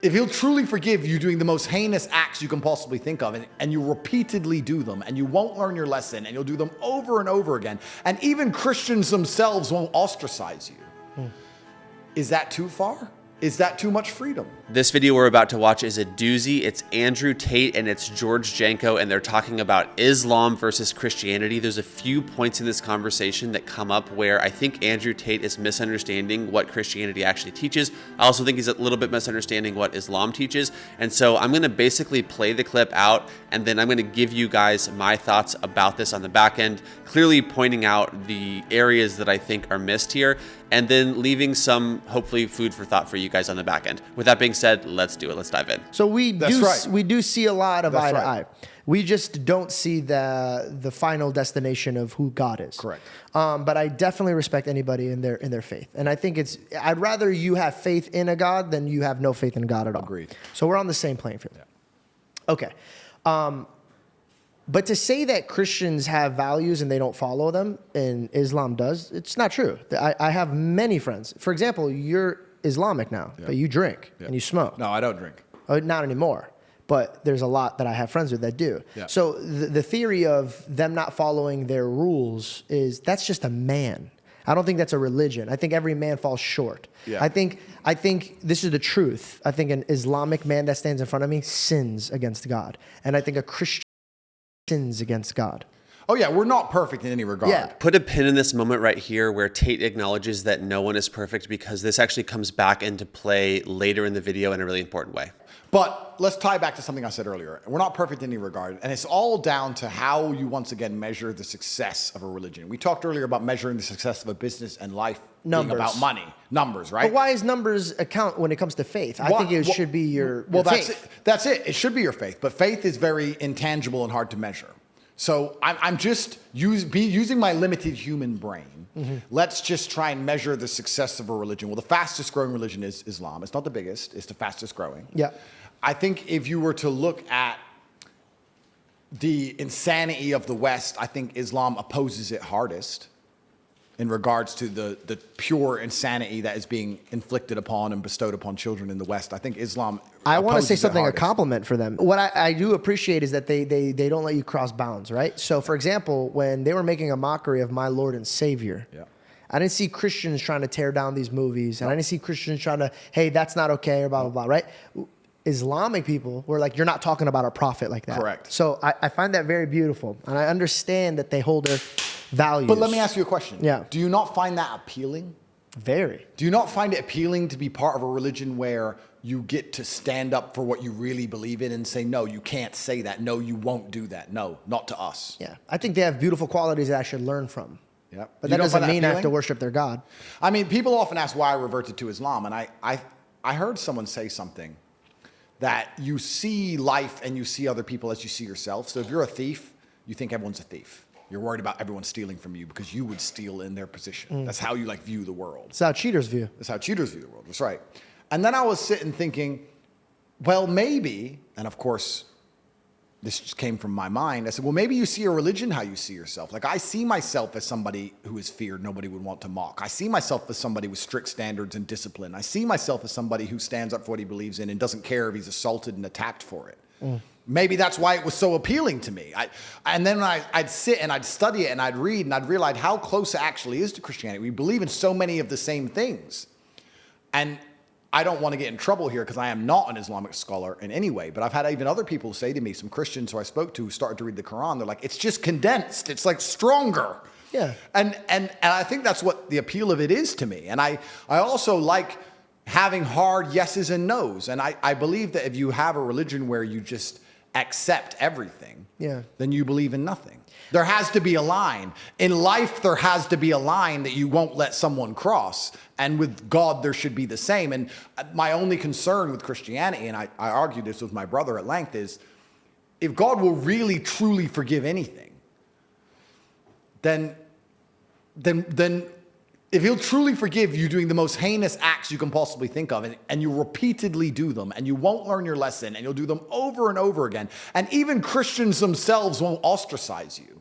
If he'll truly forgive you doing the most heinous acts you can possibly think of, and you repeatedly do them, and you won't learn your lesson, and you'll do them over and over again, and even Christians themselves won't ostracize you, is that too far? Is that too much freedom? This video we're about to watch is a doozy. It's Andrew Tate and it's George Janko, and they're talking about Islam versus Christianity. There's a few points in this conversation that come up where I think Andrew Tate is misunderstanding what Christianity actually teaches. I also think he's a little bit misunderstanding what Islam teaches. And so I'm going to basically play the clip out, and then I'm going to give you guys my thoughts about this on the back end, clearly pointing out the areas that I think are missed here, and then leaving some, hopefully, food for thought for you guys on the back end. With that being said, let's do it. Let's dive in. So we do see a lot of eye to eye. We just don't see the final destination of who God is. Correct. But I definitely respect anybody in their faith. And I think I'd rather you have faith in a God than you have no faith in God at all. Agreed. So we're on the same playing field. Yeah. Okay. But to say that Christians have values and they don't follow them, and Islam does, it's not true. I have many friends. For example, you're Islamic now, but you drink and you smoke. No, I don't drink. Oh, not anymore. But there's a lot that I have friends with that do. Yeah. So the theory of them not following their rules that's just a man. I don't think that's a religion. I think every man falls short. Yeah. I think this is the truth. I think an Islamic man that stands in front of me sins against God. And I think a Christian sins against God. Oh yeah, we're not perfect in any regard. Yeah. Put a pin in this moment right here where Tate acknowledges that no one is perfect, because this actually comes back into play later in the video in a really important way. But let's tie back to something I said earlier. We're not perfect in any regard, and it's all down to how you once again measure the success of a religion. We talked earlier about measuring the success of a business and life being about money. Numbers, right? But why is numbers account when it comes to faith? I think it should be your faith. That's it. It should be your faith. But faith is very intangible and hard to measure. So I'm just using my limited human brain. Let's just try and measure the success of a religion. Well, the fastest growing religion is Islam. It's not the biggest. It's the fastest growing. Yeah. I think if you were to look at the insanity of the West, I think Islam opposes it hardest in regards to the pure insanity that is being inflicted upon and bestowed upon children in the West. I think Islam I want to say opposes it something, a hardest. compliment for them. What I do appreciate is that they don't let you cross bounds, right? So, for example, when they were making a mockery of my Lord and Savior, I didn't see Christians trying to tear down these movies, and I didn't see Christians trying to, hey, that's not okay, or blah, blah, blah, right? Islamic people were like, you're not talking about our prophet like that. Correct. So I find that very beautiful, and I understand that they hold their values. But let me ask you a question. Yeah. Do you not find that appealing? Very. Do you not find it appealing to be part of a religion where you get to stand up for what you really believe in and say, no, you can't say that. No, you won't do that. No, not to us. Yeah. I think they have beautiful qualities that I should learn from. Yeah. But that doesn't mean I have to worship their God. I mean, people often ask why I reverted to Islam. And I heard someone say something that you see life and you see other people as you see yourself. So if you're a thief, you think everyone's a thief. You're worried about everyone stealing from you because you would steal in their position. That's how you view the world. That's how cheaters view. That's how cheaters view the world. That's right. And then I was sitting thinking, well, maybe, and of course, this just came from my mind. I said, well, maybe you see a religion how you see yourself. Like, I see myself as somebody who is feared, nobody would want to mock. I see myself as somebody with strict standards and discipline. I see myself as somebody who stands up for what he believes in and doesn't care if he's assaulted and attacked for it. Maybe that's why it was so appealing to me. And then I'd sit and I'd study it and I'd read and I'd realize how close it actually is to Christianity. We believe in so many of the same things. And I don't want to get in trouble here because I am not an Islamic scholar in any way, but I've had even other people say to me, some Christians who I spoke to who started to read the Quran, they're like, it's just condensed. It's like stronger. Yeah. And I think that's what the appeal of it is to me. And I also like having hard yeses and nos. And I believe that if you have a religion where you just accept everything, then you believe in nothing. There has to be a line. In life, there has to be a line that you won't let someone cross. And with God, there should be the same. And my only concern with Christianity, and I argued this with my brother at length, is if God will really, truly forgive anything, then if he'll truly forgive you doing the most heinous acts you can possibly think of, and you repeatedly do them, and you won't learn your lesson, and you'll do them over and over again, and even Christians themselves won't ostracise you,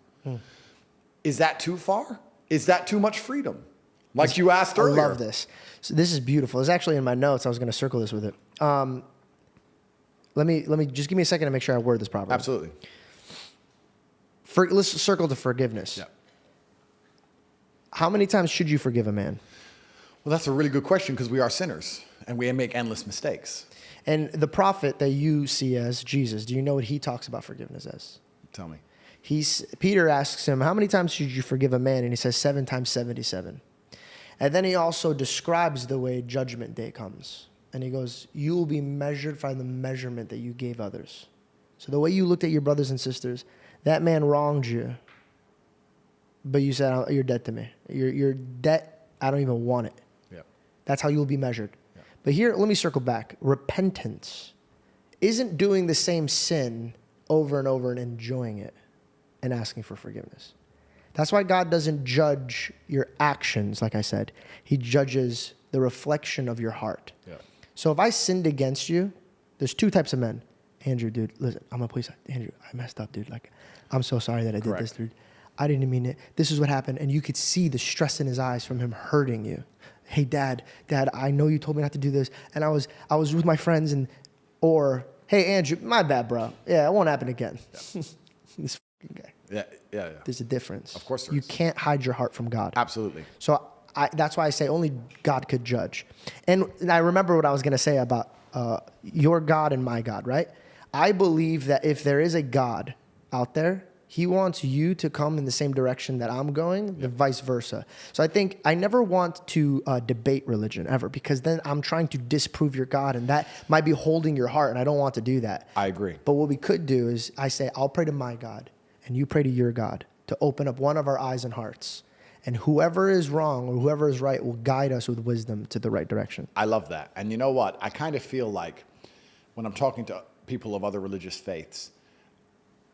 is that too far? Is that too much freedom? Like you asked earlier. I love this. So this is beautiful. It's actually in my notes. I was going to circle this with it. Let me just give me a second to make sure I word this properly. Absolutely. Let's circle to forgiveness. Yeah. How many times should you forgive a man? Well, that's a really good question because we are sinners and we make endless mistakes. And the prophet that you see as Jesus, do you know what he talks about forgiveness as? Tell me. Peter asks him, how many times should you forgive a man? And he says 7 times 77. And then he also describes the way judgment day comes. And he goes, you will be measured by the measurement that you gave others. So the way you looked at your brothers and sisters, that man wronged you, but you said, you're dead to me. Your debt, I don't even want it. Yeah. That's how you'll be measured. Yeah. But here, let me circle back. Repentance isn't doing the same sin over and over and enjoying it and asking for forgiveness. That's why God doesn't judge your actions, like I said. He judges the reflection of your heart. Yeah. So if I sinned against you, there's 2 types of men. Andrew, dude, listen, I'm a police. Andrew, I messed up, dude. Like, I'm so sorry that I did this, dude. I didn't mean it. This is what happened. And you could see the stress in his eyes from him hurting you. Hey, Dad, I know you told me not to do this. And I was with my friends or, hey, Andrew, my bad, bro. Yeah, it won't happen again. Yeah. This fucking guy. Yeah. There's a difference. Of course there you is. can't hide your heart from God. Absolutely. So that's why I say only God could judge. And I remember what I was going to say about your God and my God, right? I believe that if there is a God out there, he wants you to come in the same direction that I'm going, and vice versa. So I think I never want to debate religion ever, because then I'm trying to disprove your God, and that might be holding your heart, and I don't want to do that. I agree. But what we could do is I say, I'll pray to my God, and you pray to your God to open up one of our eyes and hearts. And whoever is wrong or whoever is right will guide us with wisdom to the right direction. I love that. And you know what? I kind of feel like when I'm talking to people of other religious faiths,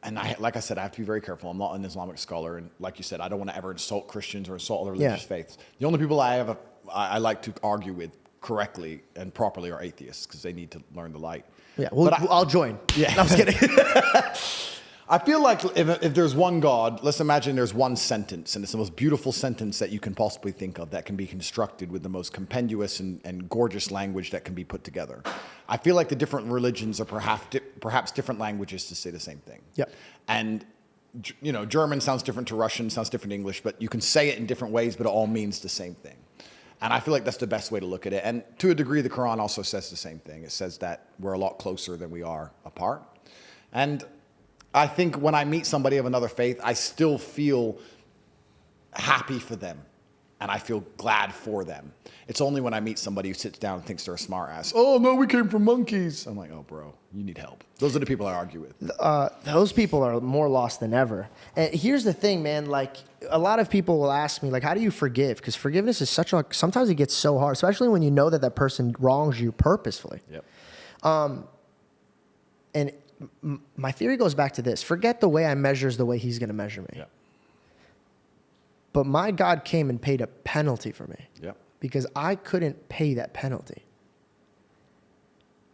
and like I said, I have to be very careful. I'm not an Islamic scholar. And like you said, I don't want to ever insult Christians or insult other religious faiths. The only people I like to argue with correctly and properly are atheists, because they need to learn the light. Yeah, I'll join. Yeah. No, I'm just kidding. I feel like if there's one God, let's imagine there's one sentence, and it's the most beautiful sentence that you can possibly think of that can be constructed with the most compendious and gorgeous language that can be put together. I feel like the different religions are perhaps different languages to say the same thing. Yep. And, you know, German sounds different to Russian, sounds different to English, but you can say it in different ways, but it all means the same thing. And I feel like that's the best way to look at it. And to a degree, the Quran also says the same thing. It says that we're a lot closer than we are apart. And I think when I meet somebody of another faith, I still feel happy for them, and I feel glad for them. It's only when I meet somebody who sits down and thinks they're a smart ass. Oh, no, we came from monkeys. I'm like, oh, bro, you need help. Those are the people I argue with. Those people are more lost than ever. And here's the thing, man. Like, a lot of people will ask me, like, how do you forgive? Because forgiveness is sometimes it gets so hard, especially when you know that person wrongs you purposefully. Yep. And my theory goes back to this. Forget the way I measure is the way he's going to measure me. Yep. But my God came and paid a penalty for me. Yep. Because I couldn't pay that penalty.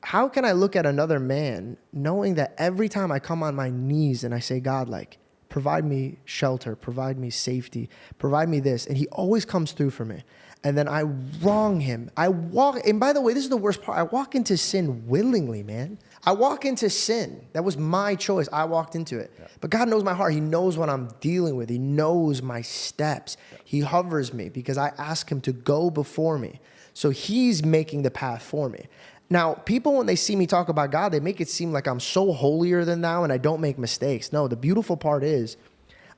How can I look at another man knowing that every time I come on my knees and I say, God, like, provide me shelter, provide me safety, provide me this, and he always comes through for me. And then I wrong him. And by the way, this is the worst part. I walk into sin willingly, man. I walk into sin. That was my choice. I walked into it. Yeah. But God knows my heart. He knows what I'm dealing with. He knows my steps. Yeah. He hovers me because I ask him to go before me. So he's making the path for me. Now, people, when they see me talk about God, they make it seem like I'm so holier than thou and I don't make mistakes. No, the beautiful part is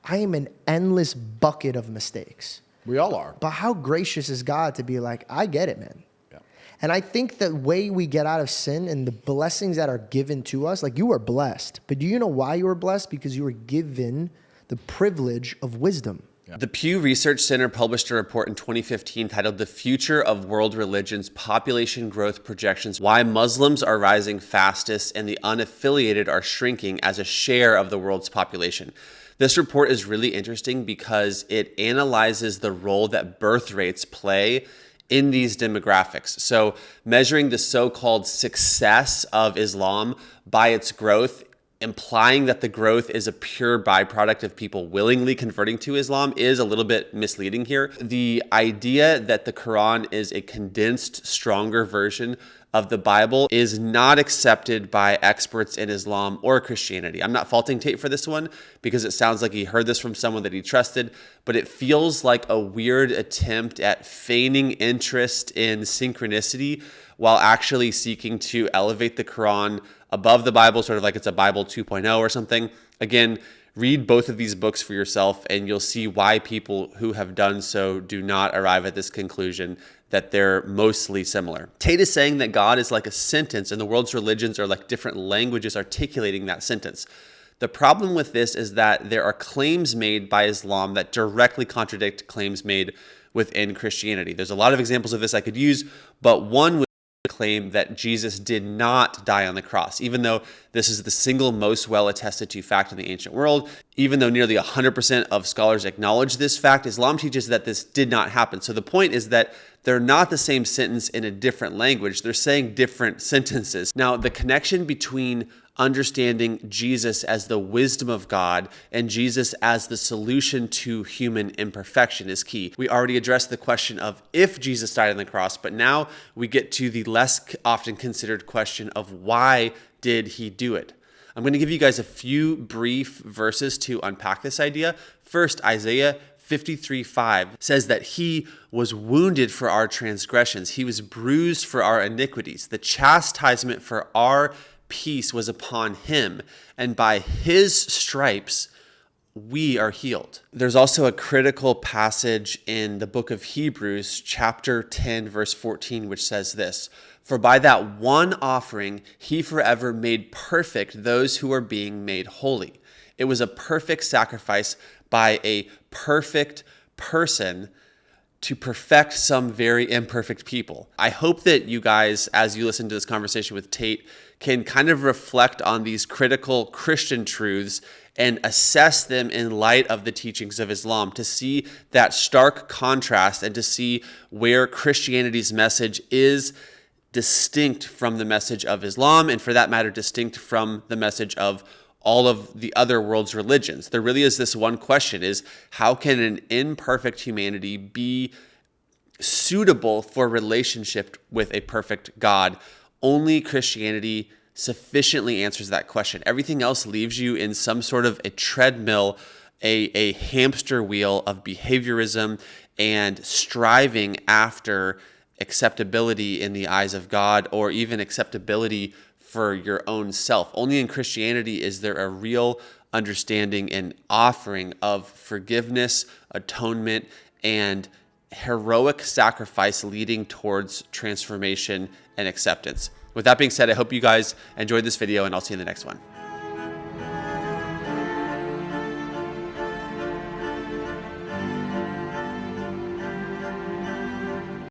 I am an endless bucket of mistakes. We all are. But how gracious is God to be like, I get it, man. Yeah. And I think the way we get out of sin and the blessings that are given to us, like, you are blessed. But do you know why you were blessed? Because you were given the privilege of wisdom. Yeah. The Pew Research Center published a report in 2015 titled The Future of World Religions, Population Growth Projections, Why Muslims Are Rising Fastest and the Unaffiliated Are Shrinking as a Share of the World's Population. This report is really interesting because it analyzes the role that birth rates play in these demographics. So measuring the so-called success of Islam by its growth, implying that the growth is a pure byproduct of people willingly converting to Islam, is a little bit misleading here. The idea that the Quran is a condensed, stronger version of the Bible is not accepted by experts in Islam or Christianity. I'm not faulting Tate for this one because it sounds like he heard this from someone that he trusted, but it feels like a weird attempt at feigning interest in synchronicity while actually seeking to elevate the Quran above the Bible, sort of like it's a Bible 2.0 or something. Again, read both of these books for yourself and you'll see why people who have done so do not arrive at this conclusion that they're mostly similar. Tate is saying that God is like a sentence and the world's religions are like different languages articulating that sentence. The problem with this is that there are claims made by Islam that directly contradict claims made within Christianity. There's a lot of examples of this I could use, but one would claim that Jesus did not die on the cross, even though this is the single most well attested to fact in the ancient world. Even though nearly 100% of scholars acknowledge this fact, Islam teaches that this did not happen. So the point is that they're not the same sentence in a different language. They're saying different sentences. Now, the connection between understanding Jesus as the wisdom of God and Jesus as the solution to human imperfection is key. We already addressed the question of if Jesus died on the cross, but now we get to the less often considered question of why did he do it? I'm going to give you guys a few brief verses to unpack this idea. First, Isaiah 53:5 says that he was wounded for our transgressions. He was bruised for our iniquities. The chastisement for our peace was upon him, and by his stripes we are healed. There's also a critical passage in the book of Hebrews, chapter 10, verse 14, which says this: "For by that one offering he forever made perfect those who are being made holy." It was a perfect sacrifice by a perfect person to perfect some very imperfect people. I hope that you guys, as you listen to this conversation with Tate, can kind of reflect on these critical Christian truths and assess them in light of the teachings of Islam, to see that stark contrast and to see where Christianity's message is distinct from the message of Islam, and for that matter, distinct from the message of all of the other world's religions. There really is this one question: is how can an imperfect humanity be suitable for relationship with a perfect God? Only Christianity sufficiently answers that question. Everything else leaves you in some sort of a treadmill, a hamster wheel of behaviorism and striving after acceptability in the eyes of God, or even acceptability for your own self. Only in Christianity is there a real understanding and offering of forgiveness, atonement, and heroic sacrifice leading towards transformation and acceptance. With that being said, I hope you guys enjoyed this video, and I'll see you in the next one.